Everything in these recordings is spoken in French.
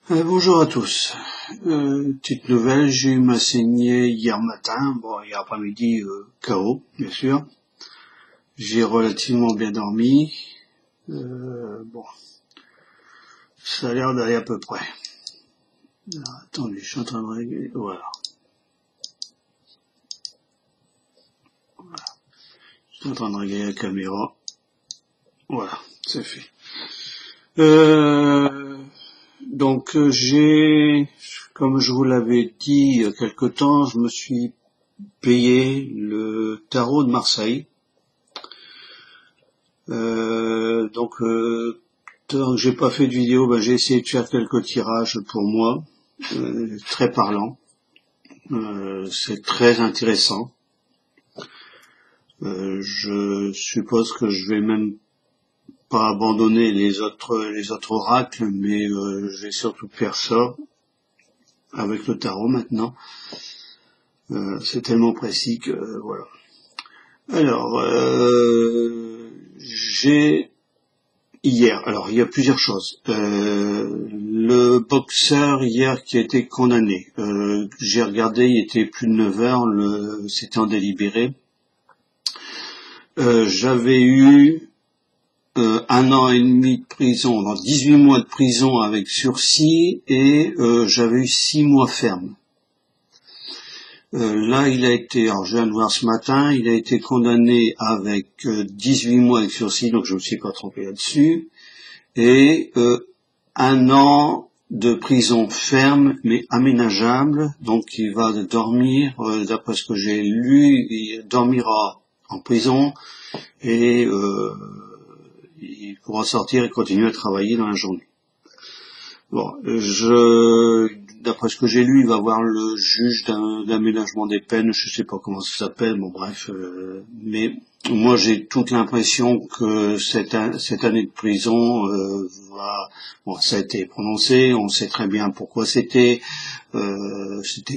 Bonjour à tous. Petite nouvelle, j'ai eu ma saignée hier matin, hier après-midi, KO, bien sûr. J'ai relativement bien dormi. Bon, ça a l'air d'aller à peu près. Alors, attendez, je suis en train de régler, voilà. Je suis en train de régler la caméra. Voilà, c'est fait. Donc comme je vous l'avais dit il y a quelque temps, je me suis payé le tarot de Marseille. Tant que j'ai pas fait de vidéo, j'ai essayé de faire quelques tirages pour moi, très parlant. C'est très intéressant. Je suppose que je vais même pas abandonner les autres oracles, mais je vais surtout faire ça avec le tarot maintenant. C'est tellement précis que voilà. Alors, alors il y a plusieurs choses. Le boxeur hier qui a été condamné, j'ai regardé, il était plus de 9 heures, c'était en délibéré. J'avais eu 1 an et demi de prison, 18 mois de prison avec sursis, et j'avais eu 6 mois ferme. Là, il a été, alors je viens de voir ce matin, il a été condamné avec 18 mois avec sursis, donc je me suis pas trompé là-dessus, et 1 an de prison ferme mais aménageable, donc il va dormir, d'après ce que j'ai lu, il dormira en prison et il pourra sortir et continuer à travailler dans la journée. Bon, d'après ce que j'ai lu, il va voir le juge d'aménagement des peines, je sais pas comment ça s'appelle, bon bref, mais moi j'ai toute l'impression que cette année de prison ça a été prononcé, on sait très bien pourquoi c'était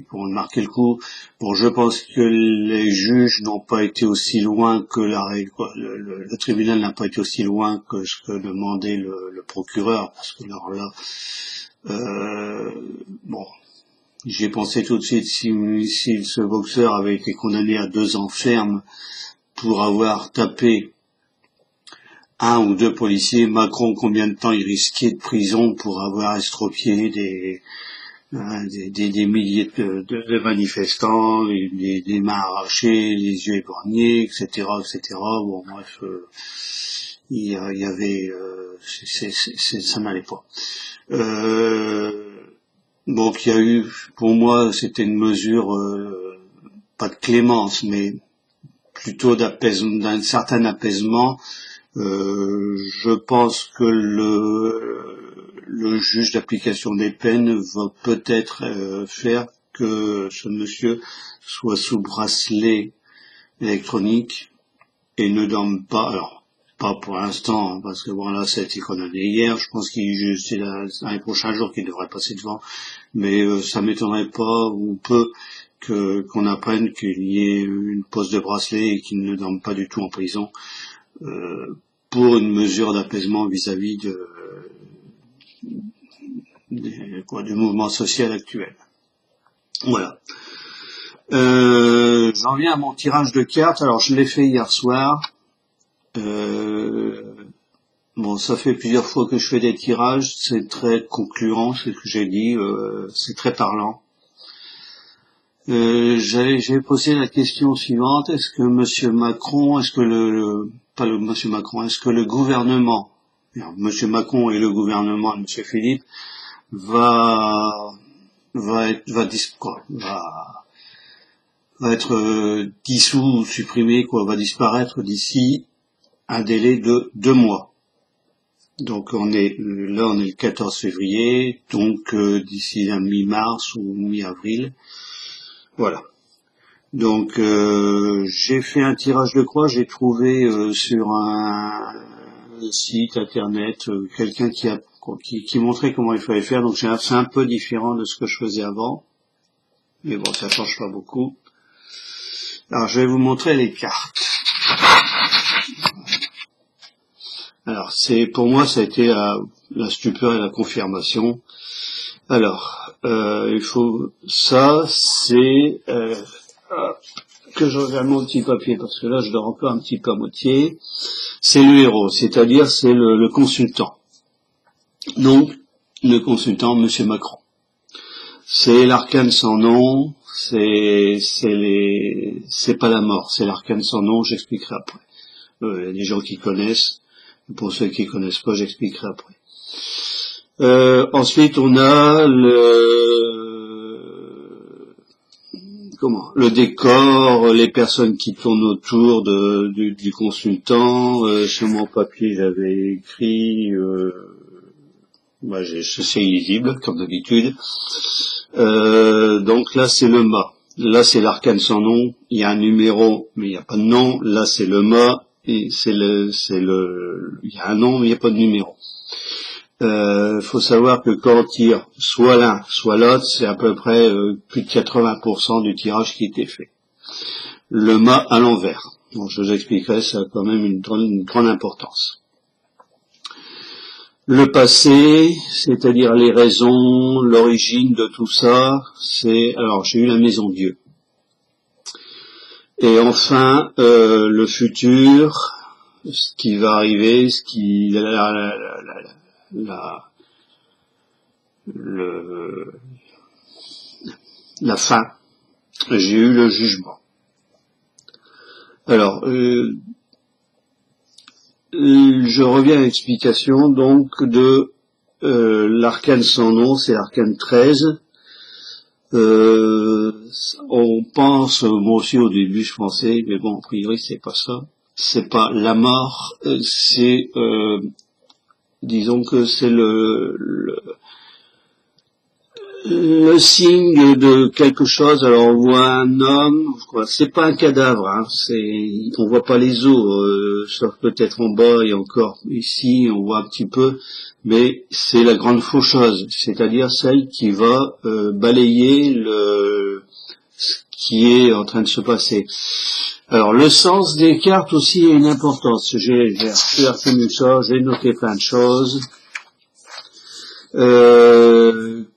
pour marquer le coup. Bon, je pense que les juges n'ont pas été aussi loin que la règle, quoi. Le tribunal n'a pas été aussi loin que ce que demandait le procureur, parce que alors là, j'y ai pensé tout de suite, si ce boxeur avait été condamné à 2 ans ferme pour avoir tapé 1 ou 2 policiers, Macron, combien de temps il risquait de prison pour avoir estropié des milliers de manifestants, des mains arrachées, les yeux éborgnés, etc., etc. Bon, bref, il y avait, ça n'allait pas. Donc il y a eu, pour moi, c'était une mesure, pas de clémence, mais plutôt d'un certain apaisement. Je pense que le juge d'application des peines va peut-être faire que ce monsieur soit sous bracelet électronique et ne dorme pas. Alors, pas pour l'instant, hein, parce que bon là, ça a été condamné hier. Je pense c'est dans les prochains jours qu'il devrait passer devant. Mais ça m'étonnerait pas ou peu qu'on apprenne qu'il y ait une pose de bracelet et qu'il ne dorme pas du tout en prison. Pour une mesure d'apaisement vis-à-vis du mouvement social actuel. Voilà. J'en viens à mon tirage de cartes. Alors je l'ai fait hier soir. Ça fait plusieurs fois que je fais des tirages. C'est très concluant, c'est ce que j'ai dit. C'est très parlant. J'ai posé la question suivante: est-ce que Monsieur Macron, est-ce que est-ce que le gouvernement, Monsieur Macron et le gouvernement de Monsieur Philippe va être dissous ou supprimé, va disparaître d'ici un délai de 2 mois. Donc on est le 14 février, donc d'ici la mi-mars ou mi-avril. Voilà. Donc j'ai fait un tirage de croix, j'ai trouvé sur un site internet quelqu'un qui montrait comment il fallait faire, donc c'est un peu différent de ce que je faisais avant, mais bon, ça change pas beaucoup. Alors je vais vous montrer les cartes. Alors pour moi ça a été la stupeur et la confirmation. Alors, il faut ça, c'est que je regarde mon petit papier parce que là je dors encore un petit peu à moitié. C'est le héros, c'est-à-dire c'est le consultant. Donc, le consultant, Monsieur Macron. C'est l'arcane sans nom, c'est pas la mort, c'est l'arcane sans nom, j'expliquerai après. Il y a des gens qui connaissent, pour ceux qui connaissent pas, j'expliquerai après. Ensuite, on a le décor, les personnes qui tournent autour du consultant. Sur mon papier, j'avais écrit, c'est illisible, comme d'habitude. Donc là, c'est le mât. Là, c'est l'arcane sans nom. Il y a un numéro, mais il n'y a pas de nom. Là, c'est le mât. Et il y a un nom, mais il n'y a pas de numéro. Faut savoir que quand on tire soit l'un, soit l'autre, c'est à peu près plus de 80% du tirage qui était fait. Le mât à l'envers. Donc, je vous expliquerai, ça a quand même une grande importance. Le passé, c'est-à-dire les raisons, l'origine de tout ça, alors j'ai eu la maison Dieu. Et enfin, le futur, ce qui va arriver, la fin. J'ai eu le jugement. Alors, je reviens à l'explication donc de l'arcane sans nom, c'est l'arcane 13. On pense, moi aussi au début je pensais, mais bon, a priori c'est pas ça. C'est pas la mort, c'est disons que c'est le signe de quelque chose. Alors on voit un homme, c'est pas un cadavre, hein, on voit pas les os, sauf peut-être en bas et encore ici on voit un petit peu, mais c'est la grande faucheuse, c'est-à-dire celle qui va balayer ce qui est en train de se passer. Alors le sens des cartes aussi a une importance. J'ai retenu ça, j'ai noté plein de choses.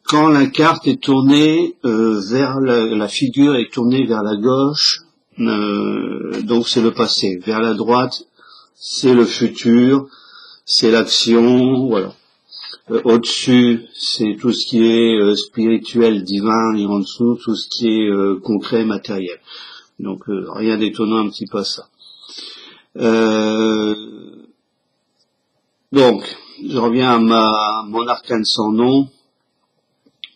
Quand la carte est tournée vers la figure est tournée vers la gauche, donc c'est le passé. Vers la droite, c'est le futur, c'est l'action, voilà. Au-dessus, c'est tout ce qui est spirituel, divin, et en dessous, tout ce qui est concret, matériel. Donc rien d'étonnant un petit peu à ça. Donc, je reviens à mon arcane sans nom.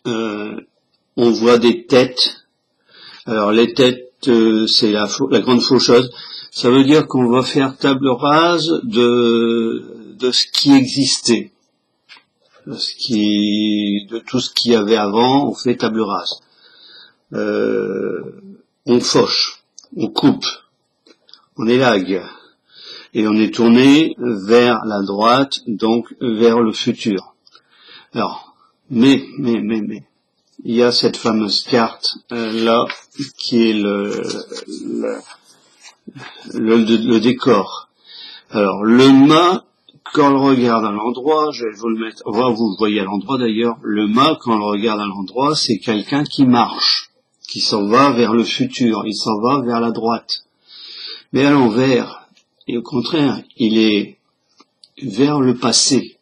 On voit des têtes. Alors les têtes, c'est la grande faucheuse. Ça veut dire qu'on va faire table rase de ce qui existait. De tout ce qu'il y avait avant, on fait table rase. On fauche, on coupe, on élague. Et on est tourné vers la droite, donc vers le futur. Alors, mais, il y a cette fameuse carte là, qui est le décor. Alors, le mât, quand on le regarde à l'endroit, je vais vous le mettre, vous le voyez à l'endroit d'ailleurs, le mât, quand on le regarde à l'endroit, c'est quelqu'un qui marche, qui s'en va vers le futur, il s'en va vers la droite. Mais à l'envers, et au contraire, il est vers le passé.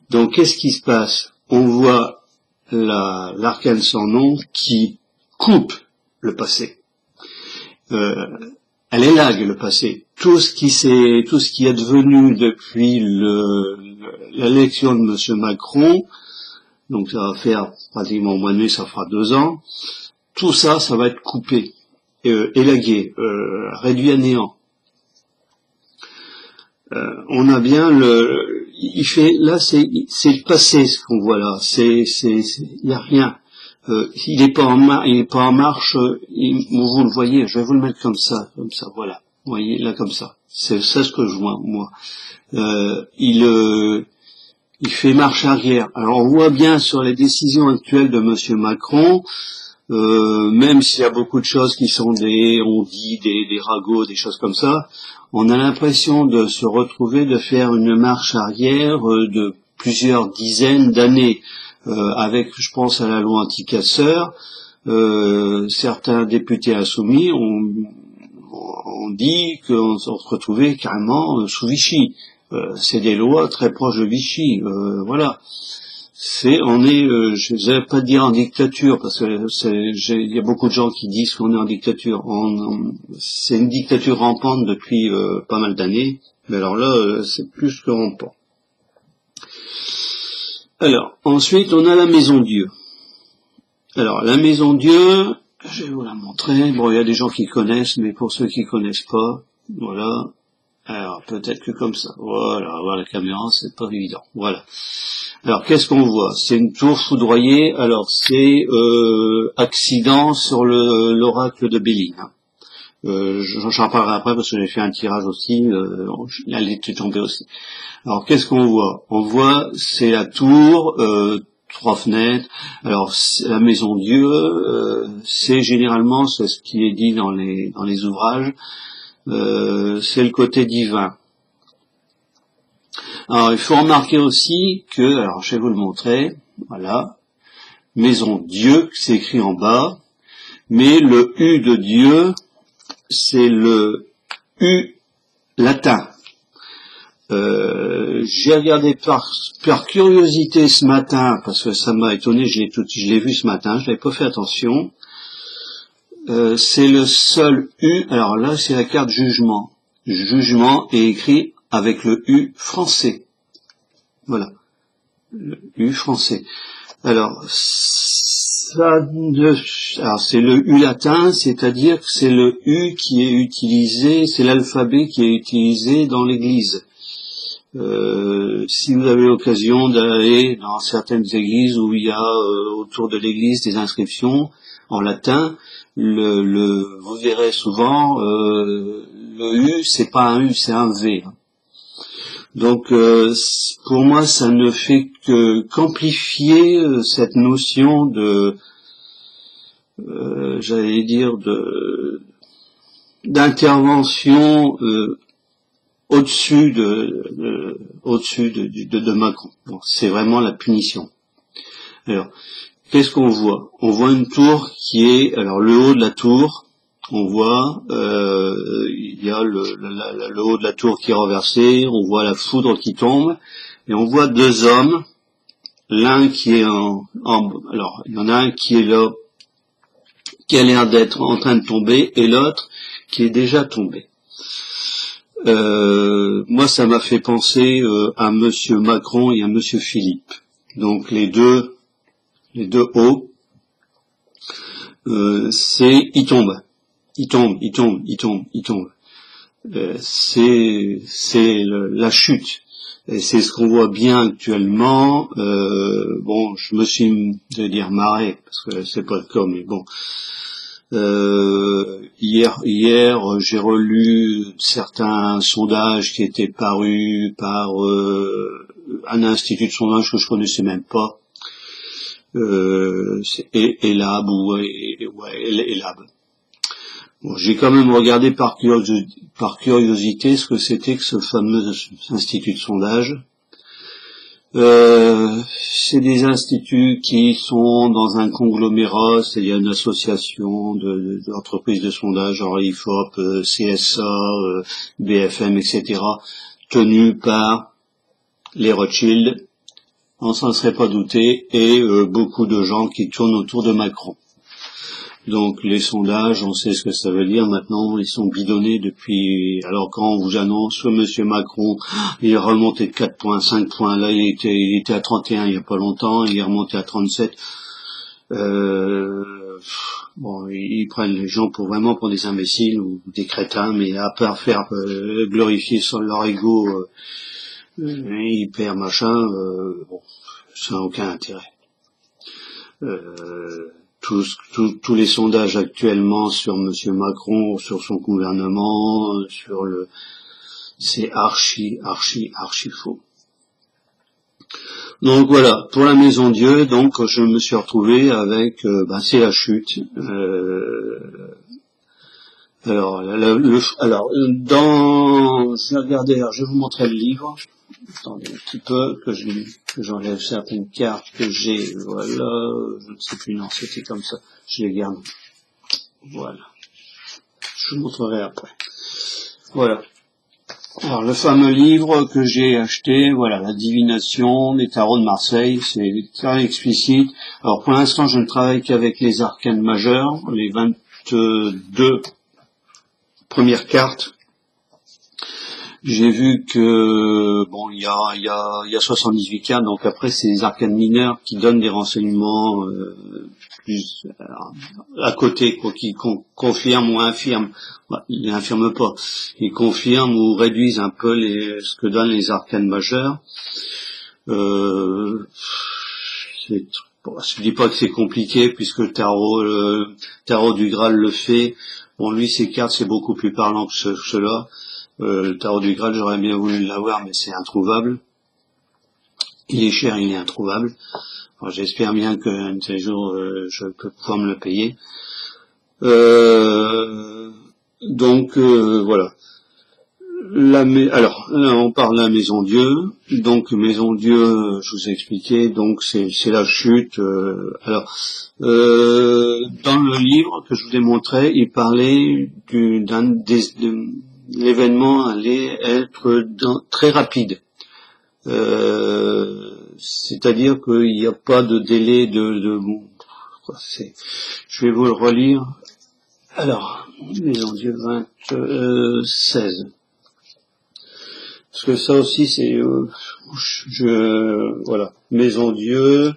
Donc, qu'est-ce qui se passe? On voit l'arcane sans nom qui coupe le passé. Elle élague le passé. Tout ce qui est devenu depuis l'élection de M. Macron, donc ça va faire pratiquement au mois de mai, ça fera 2 ans, tout ça, ça va être coupé, élagué, réduit à néant. On a bien là c'est le passé ce qu'on voit là, il y a rien, il est pas en marche, vous le voyez, je vais vous le mettre comme ça, voilà, vous voyez là comme ça, c'est ça ce que je vois moi. Il fait marche arrière. Alors on voit bien sur les décisions actuelles de Monsieur Macron, même s'il y a beaucoup de choses qui sont des ragots, des choses comme ça, on a l'impression de se retrouver, de faire une marche arrière de plusieurs dizaines d'années. avec, je pense à la loi anti-casseurs, certains députés insoumis ont dit qu'on se retrouvait carrément sous Vichy. C'est des lois très proches de Vichy, voilà. Je vais pas dire en dictature, parce que il y a beaucoup de gens qui disent qu'on est en dictature. C'est une dictature rampante depuis pas mal d'années, mais alors là, c'est plus que rampant. Alors, ensuite, on a la Maison Dieu. Alors, la Maison Dieu, je vais vous la montrer. Bon, il y a des gens qui connaissent, mais pour ceux qui connaissent pas, voilà. Alors, peut-être que comme ça. Voilà, voir la caméra, c'est pas évident. Voilà. Alors, qu'est-ce qu'on voit? C'est une tour foudroyée. Alors, c'est accident sur l'oracle de Béline. J'en parlerai après parce que j'ai fait un tirage aussi. Elle était tombée aussi. Alors, qu'est-ce qu'on voit? On voit, c'est la tour, 3 fenêtres. Alors, la Maison Dieu, c'est généralement, c'est ce qui est dit dans les ouvrages, c'est le côté divin. Alors, il faut remarquer aussi que, alors je vais vous le montrer, voilà, Maison Dieu, c'est écrit en bas, mais le U de Dieu, c'est le U latin. J'ai regardé par curiosité ce matin, parce que ça m'a étonné, je l'ai vu ce matin, je n'avais pas fait attention. C'est le seul U, alors là c'est la carte jugement. Jugement est écrit avec le U français. Voilà. Le U français. Alors, alors c'est le U latin, c'est-à-dire que c'est le U qui est utilisé, c'est l'alphabet qui est utilisé dans l'église. Si vous avez l'occasion d'aller dans certaines églises où il y a autour de l'église des inscriptions en latin, vous verrez souvent le U, c'est pas un U, c'est un V. Donc pour moi, ça ne fait qu'amplifier cette notion de, j'allais dire, d'intervention au-dessus de Macron. Bon, c'est vraiment la punition. Alors, qu'est-ce qu'on voit? On voit une tour qui est, alors le haut de la tour, on voit, il y a le haut de la tour qui est renversé, on voit la foudre qui tombe, et on voit 2 hommes, l'un qui est alors, il y en a un qui est là, qui a l'air d'être en train de tomber, et l'autre qui est déjà tombé. Moi, ça m'a fait penser à Monsieur Macron et à Monsieur Philippe. Donc les deux hauts, ils tombent. Il tombe. C'est la chute. Et c'est ce qu'on voit bien actuellement. Bon, je me suis, je vais dire, marré, parce que c'est pas le cas, mais bon. Hier, j'ai relu certains sondages qui étaient parus par un institut de sondage que je connaissais même pas. C'est Elab ou Elab. Bon, j'ai quand même regardé par curiosité ce que c'était que ce fameux institut de sondage. C'est des instituts qui sont dans un conglomérat, c'est-à-dire une association d'entreprises de sondage, genre IFOP, CSA, BFM, etc., tenus par les Rothschild, on s'en serait pas douté, et beaucoup de gens qui tournent autour de Macron. Donc les sondages, on sait ce que ça veut dire maintenant, ils sont bidonnés depuis, alors quand on vous annonce que Monsieur Macron, il est remonté de 4 points, 5 points, là il était à 31 il y a pas longtemps, il est remonté à 37, bon, ils prennent les gens vraiment pour des imbéciles ou des crétins, mais à part faire glorifier sur leur ego hyper machin, bon, ça n'a aucun intérêt. Tous les sondages actuellement sur Monsieur Macron, sur son gouvernement, c'est archi faux. Donc voilà, pour la Maison Dieu, donc je me suis retrouvé avec, c'est la chute. Alors, je vais regarder, alors je vais vous montrer le livre. Attendez un petit peu, que j'enlève certaines cartes que j'ai, voilà, je ne sais plus, non, c'était comme ça, je les garde. Voilà. Je vous montrerai après. Voilà. Alors, le fameux livre que j'ai acheté, voilà, la divination des tarots de Marseille, c'est très explicite. Alors, pour l'instant, je ne travaille qu'avec les arcanes majeures, les 22 premières cartes. J'ai vu que, bon, il y a 78 cartes, donc après, c'est les arcanes mineures qui donnent des renseignements, plus à côté, quoi, qui confirment ou infirment. Bah, ils n'infirment pas. Ils confirment ou réduisent un peu ce que donnent les arcanes majeures. Bon, je dis pas que c'est compliqué puisque le tarot du Graal le fait. Bon, lui, ses cartes, c'est beaucoup plus parlant que cela. Le tarot du Graal, j'aurais bien voulu l'avoir, mais c'est introuvable. Il est cher, il est introuvable. Alors, j'espère bien qu'un de ces jours, je peux pouvoir me le payer. Donc, voilà. Alors, là, on parle de la Maison Dieu. Donc, Maison Dieu, je vous ai expliqué, donc c'est la chute. Dans le livre que je vous ai montré, il parlait l'événement allait être très rapide. C'est-à-dire qu'il n'y a pas de délai je vais vous le relire. Alors, Maison Dieu 16. Parce que ça aussi c'est voilà, Maison Dieu.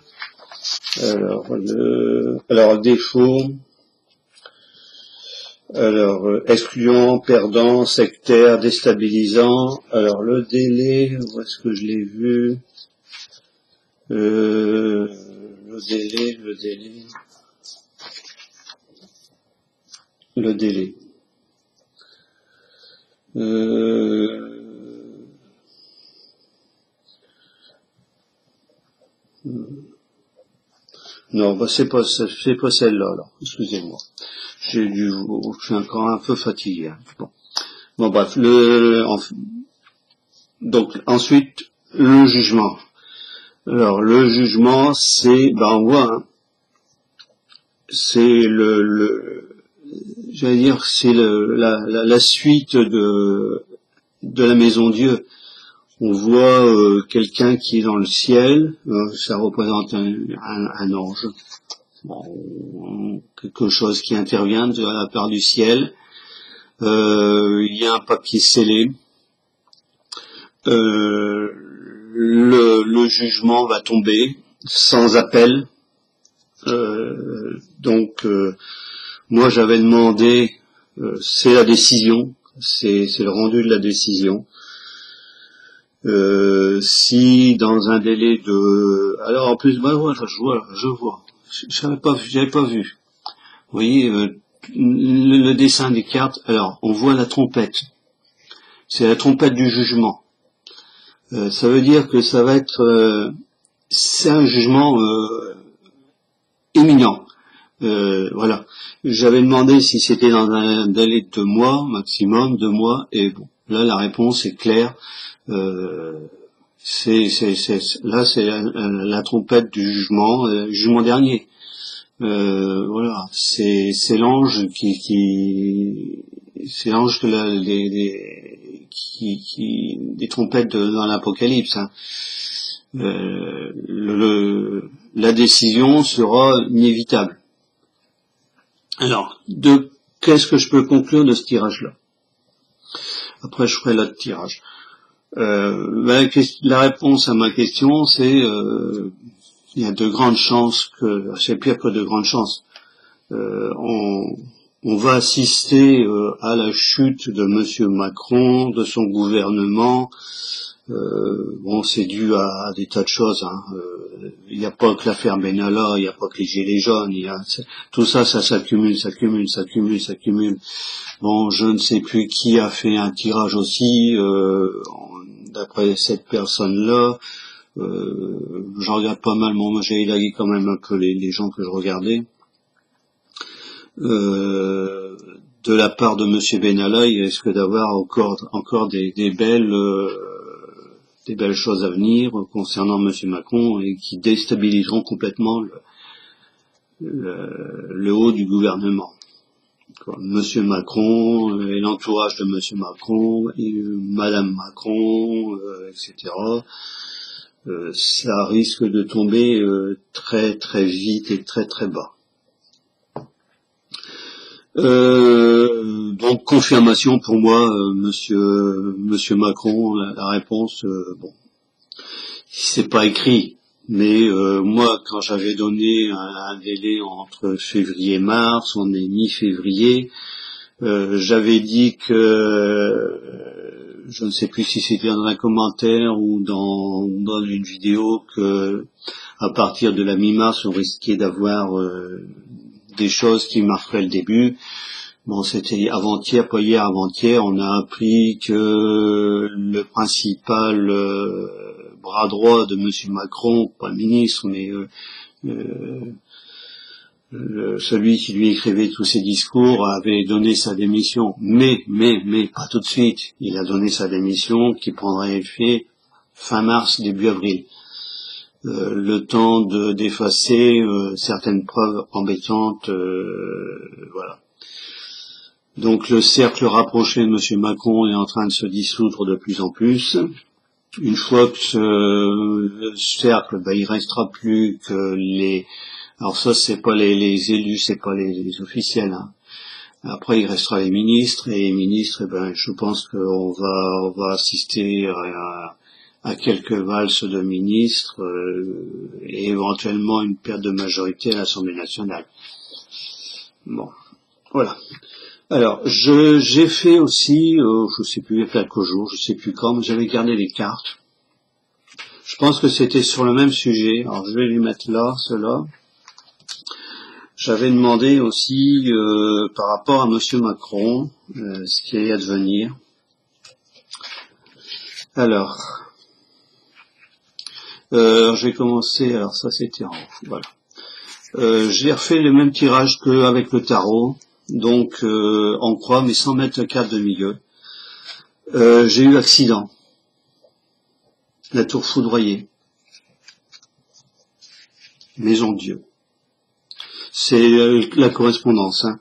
Alors défaut. Alors excluant, perdant, sectaire, déstabilisant. Alors le délai, où est-ce que je l'ai vu? Le délai. Non, bah c'est pas celle-là, alors. Excusez-moi. Je suis encore un peu fatigué. Hein. Bon, bref, donc ensuite le jugement. Alors le jugement, c'est, on voit, hein, c'est j'allais dire, c'est la suite de la Maison Dieu. On voit quelqu'un qui est dans le ciel, ça représente un ange, bon, quelque chose qui intervient de la part du ciel. Il y a un papier scellé. Le jugement va tomber sans appel. Donc, moi j'avais demandé, c'est la décision, c'est le rendu de la décision. Si dans un délai de, alors en plus, je vois, j'avais pas vu. Vous voyez le dessin des cartes. Alors on voit la trompette. C'est la trompette du jugement. Ça veut dire que ça va être, c'est un jugement imminent. Voilà. J'avais demandé si c'était dans un délai de 2 mois maximum, 2 mois, et bon, là la réponse est claire. C'est la trompette du jugement dernier. Voilà, c'est l'ange c'est l'ange des trompettes dans l'Apocalypse. Hein. La décision sera inévitable. Alors, qu'est-ce que je peux conclure de ce tirage-là? Après, je ferai l'autre tirage. La réponse à ma question, c'est il y a de grandes chances c'est pire que de grandes chances. On va assister à la chute de Monsieur Macron, de son gouvernement. Bon, c'est dû à des tas de choses. Hein. Il n'y a pas que l'affaire Benalla, il n'y a pas que les gilets jaunes. Tout ça s'accumule. Bon, je ne sais plus qui a fait un tirage aussi. D'après cette personne-là, je regarde pas mal, j'ai élagué quand même un peu les gens que je regardais. de la part de Monsieur Benalla, il risque d'avoir encore des belles choses à venir concernant Monsieur Macron et qui déstabiliseront complètement le haut du gouvernement. Monsieur Macron et l'entourage de Monsieur Macron et Madame Macron, etc. Ça risque de tomber très très vite et très très bas. Donc confirmation pour moi, Monsieur Macron, la réponse, bon, c'est pas écrit, mais moi quand j'avais donné un délai entre février et mars, on est mi-février, j'avais dit que je ne sais plus si c'était dans un commentaire ou dans une vidéo que à partir de la mi-mars on risquait d'avoir des choses qui marqueraient le début. Bon, c'était avant-hier, pas hier, avant-hier, on a appris que le principal bras droit de Monsieur Macron, pas le ministre, mais celui qui lui écrivait tous ses discours, avait donné sa démission. Mais, pas tout de suite. Il a donné sa démission qui prendrait effet fin mars, début avril. Le temps d'effacer certaines preuves embêtantes, voilà. Donc le cercle rapproché de Monsieur Macron est en train de se dissoudre de plus en plus. Une fois que ce cercle, il restera plus que les... Alors ça, c'est pas les élus, c'est pas les officiels. Hein. Après, il restera les ministres, et les ministres, je pense qu'on va assister à quelques valses de ministres et éventuellement une perte de majorité à l'Assemblée nationale. Bon, voilà. Alors, j'ai fait aussi, je sais plus, il y a quelques jours, je sais plus quand, mais j'avais gardé les cartes. Je pense que c'était sur le même sujet. Alors, je vais les mettre là, ceux-là. J'avais demandé aussi, par rapport à Monsieur Macron, ce qui allait advenir. Alors, j'ai commencé, alors ça c'était en haut, voilà. J'ai refait le même tirage qu'avec le tarot, donc en croix, mais sans mettre la carte de milieu. J'ai eu l'accident, la tour foudroyée, Maison de Dieu. C'est la correspondance. Hein.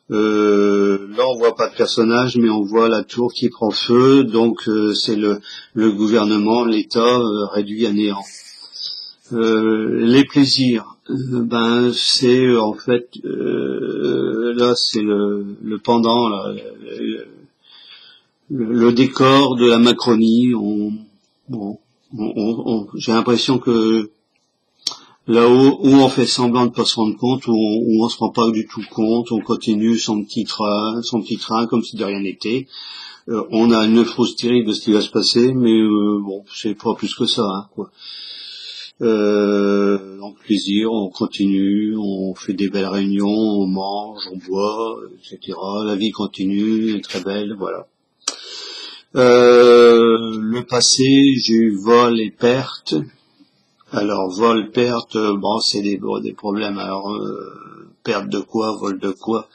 Là, on voit pas de personnage, mais on voit la tour qui prend feu. Donc, c'est le gouvernement, l'État réduit à néant. Les plaisirs, c'est en fait là, c'est le pendant, là, le décor de la Macronie. J'ai l'impression que là-haut, où on fait semblant de pas se rendre compte, où on se rend pas du tout compte, on continue son petit train comme si de rien n'était. On a une fausse terrible de ce qui va se passer, mais bon, c'est pas plus que ça, hein, quoi. Donc plaisir, on continue, on fait des belles réunions, on mange, on boit, etc. La vie continue, elle est très belle, voilà. Le passé, j'ai eu vol et perte. Alors vol, perte, bon c'est des problèmes. Alors perte de quoi, vol de quoi?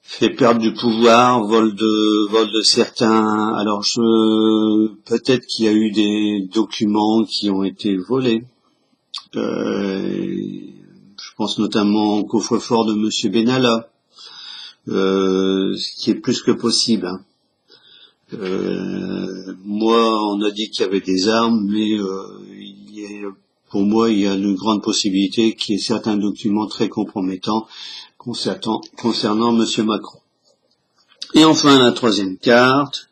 Fait perdre du pouvoir, vol de certains. Alors peut-être qu'il y a eu des documents qui ont été volés. Je pense notamment au coffre-fort de Monsieur Benalla, ce qui est plus que possible. Hein. Moi, on a dit qu'il y avait des armes, mais pour moi, il y a une grande possibilité qu'il y ait certains documents très compromettants concernant Monsieur Macron. Et enfin, la troisième carte,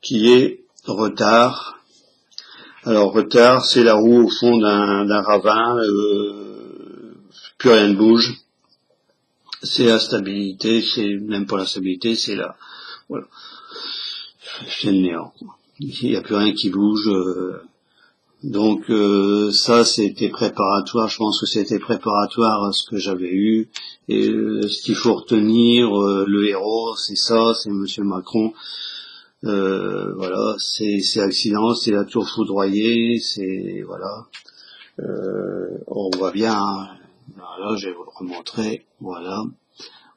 qui est retard. Alors, retard, c'est la roue au fond d'un ravin, plus rien ne bouge. C'est la stabilité, c'est même pas la stabilité, c'est la... Voilà. C'est le néant. Il n'y a plus rien qui bouge. Donc ça, c'était préparatoire. Je pense que c'était préparatoire à ce que j'avais eu. Et ce qu'il faut retenir, le héros, c'est ça, c'est Monsieur Macron. Voilà, c'est l'accident, c'est la tour foudroyée, c'est voilà. On voit bien. Hein, là, je vais vous le remontrer. Voilà.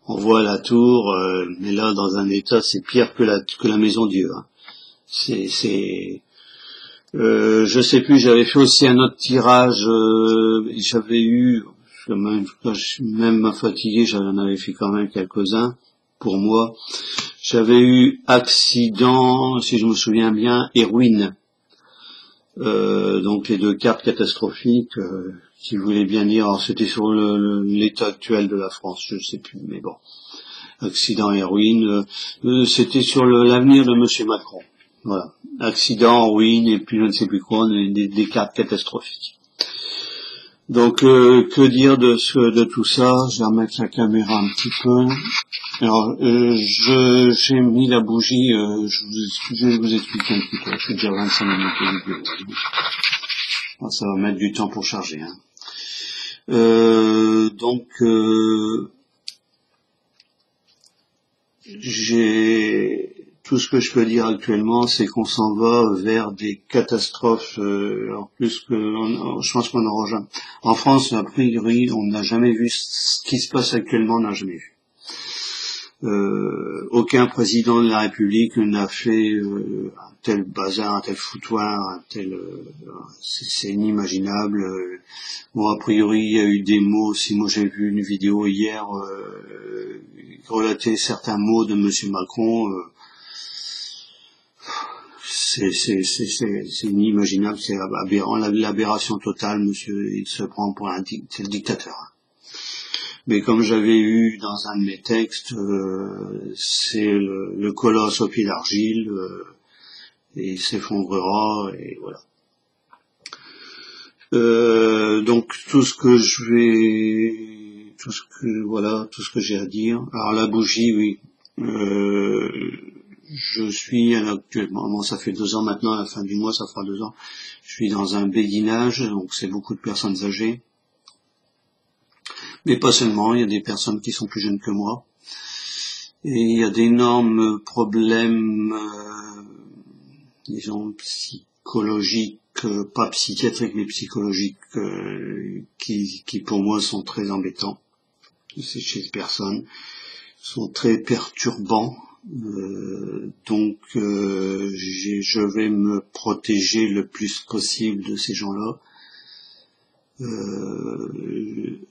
On voit la tour, mais là dans un état, c'est pire que la maison Dieu. Hein. Je sais plus, j'avais fait aussi un autre tirage, j'avais eu, même fatigué, j'en avais fait quand même quelques-uns pour moi. J'avais eu accident, si je me souviens bien, et ruine. Donc les deux cartes catastrophiques qui voulaient bien dire, alors c'était sur l'état actuel de la France, je sais plus, mais bon. Accident et ruine, c'était sur l'avenir de Monsieur Macron. Voilà. Accident, ruine, et puis je ne sais plus quoi, des cartes catastrophiques. Donc que dire de tout ça? Je vais remettre la caméra un petit peu. Alors j'ai mis la bougie, je vais vous expliquer un petit peu. Je suis déjà 25 minutes de vidéo. Alors, ça va mettre du temps pour charger. Hein. Donc tout ce que je peux dire actuellement, c'est qu'on s'en va vers des catastrophes, alors plus que, je pense qu'on n'aura jamais. En France, a priori, on n'a jamais vu ce qui se passe actuellement, on n'a jamais vu. Aucun président de la République n'a fait un tel bazar, un tel foutoir, un tel, c'est inimaginable. Bon, a priori, il y a eu des mots. Si moi j'ai vu une vidéo hier relater certains mots de Monsieur Macron. C'est inimaginable, c'est aberrant, l'aberration totale, monsieur, il se prend pour c'est le dictateur. Mais comme j'avais eu dans un de mes textes, c'est le colosse au pied d'argile, et il s'effondrera, et voilà. Donc tout ce que j'ai à dire. Alors la bougie, oui. Je suis actuellement, bon, ça fait 2 ans maintenant, à la fin du mois, ça fera 2 ans. Je suis dans un béguinage, donc c'est beaucoup de personnes âgées. Mais pas seulement, il y a des personnes qui sont plus jeunes que moi. Et il y a d'énormes problèmes, disons, psychologiques, pas psychiatriques, mais psychologiques, qui pour moi sont très embêtants. C'est chez les personnes, sont très perturbants. Donc je vais me protéger le plus possible de ces gens-là.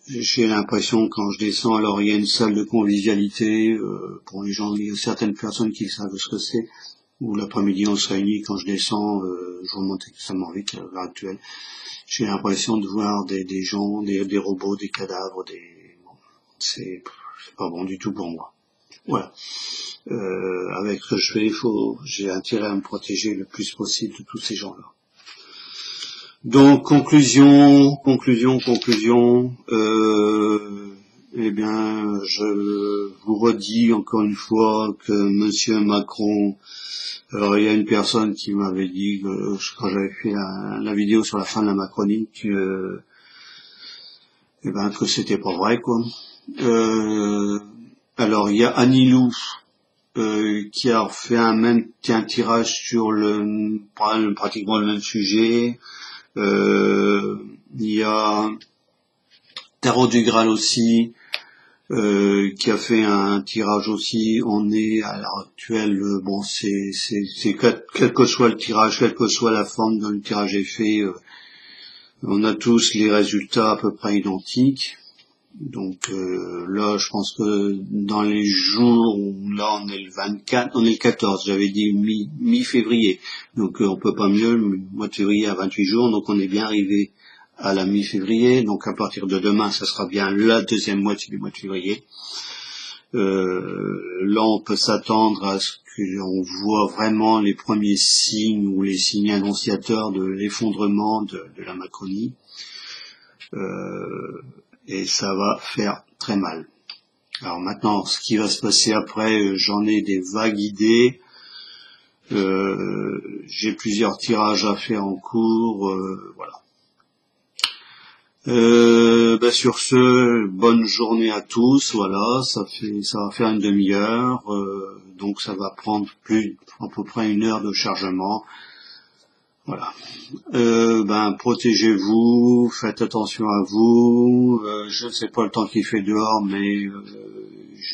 J'ai l'impression quand je descends, alors il y a une salle de convivialité pour les gens, il y a certaines personnes qui savent ce que c'est, où l'après-midi on se réunit. Quand je descends, je remonte extrêmement vite à l'heure actuelle. J'ai l'impression de voir des gens, des robots, des cadavres, c'est pas bon du tout pour moi. Voilà. Avec ce que je fais, j'ai intérêt à me protéger le plus possible de tous ces gens-là. Donc, conclusion, eh bien, je vous redis encore une fois que Monsieur Macron, alors il y a une personne qui m'avait dit, quand j'avais fait la vidéo sur la fin de la Macronie, que c'était pas vrai, quoi. Alors, il y a Anilou, qui a fait un tirage sur pratiquement le même sujet. Il y a Tarot du Graal aussi, qui a fait un tirage aussi. On est à l'heure actuelle, bon, c'est quel que soit le tirage, quelle que soit la forme dont le tirage est fait, on a tous les résultats à peu près identiques. Donc là, je pense que dans les jours où là on est le 24, on est le 14, j'avais dit mi-février. Donc on peut pas mieux, le mois de février à 28 jours, donc on est bien arrivé à la mi-février. Donc à partir de demain, ça sera bien la deuxième moitié du mois de février. Là, on peut s'attendre à ce qu'on voit vraiment les premiers signes ou les signes annonciateurs de l'effondrement de la Macronie. Et ça va faire très mal. Alors maintenant, ce qui va se passer après, j'en ai des vagues idées. J'ai plusieurs tirages à faire en cours, voilà. Sur ce, bonne journée à tous. Voilà, ça va faire une demi-heure, donc ça va prendre à peu près 1 heure de chargement. Voilà. Protégez-vous, faites attention à vous. Je ne sais pas le temps qu'il fait dehors, mais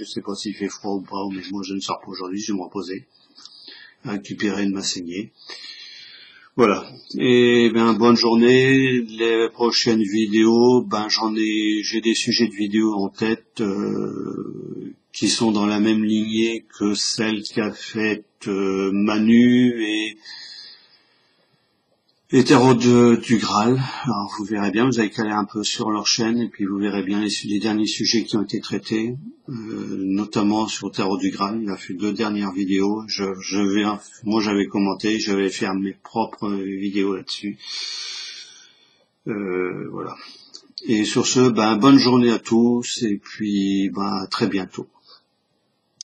je sais pas s'il fait froid ou pas, mais moi je ne sors pas aujourd'hui, je vais me reposer, récupérer de ma saignée. Voilà. Et ben bonne journée. Les prochaines vidéos, j'ai des sujets de vidéos en tête qui sont dans la même lignée que celle qu'a faite Manu et Tarot du Graal. Alors vous verrez bien, vous allez caler un peu sur leur chaîne et puis vous verrez bien les derniers sujets qui ont été traités, notamment sur Tarot du Graal. Il a fait 2 dernières vidéos. Moi j'avais commenté, je vais faire mes propres vidéos là-dessus. Voilà. Et sur ce, bonne journée à tous et puis à très bientôt.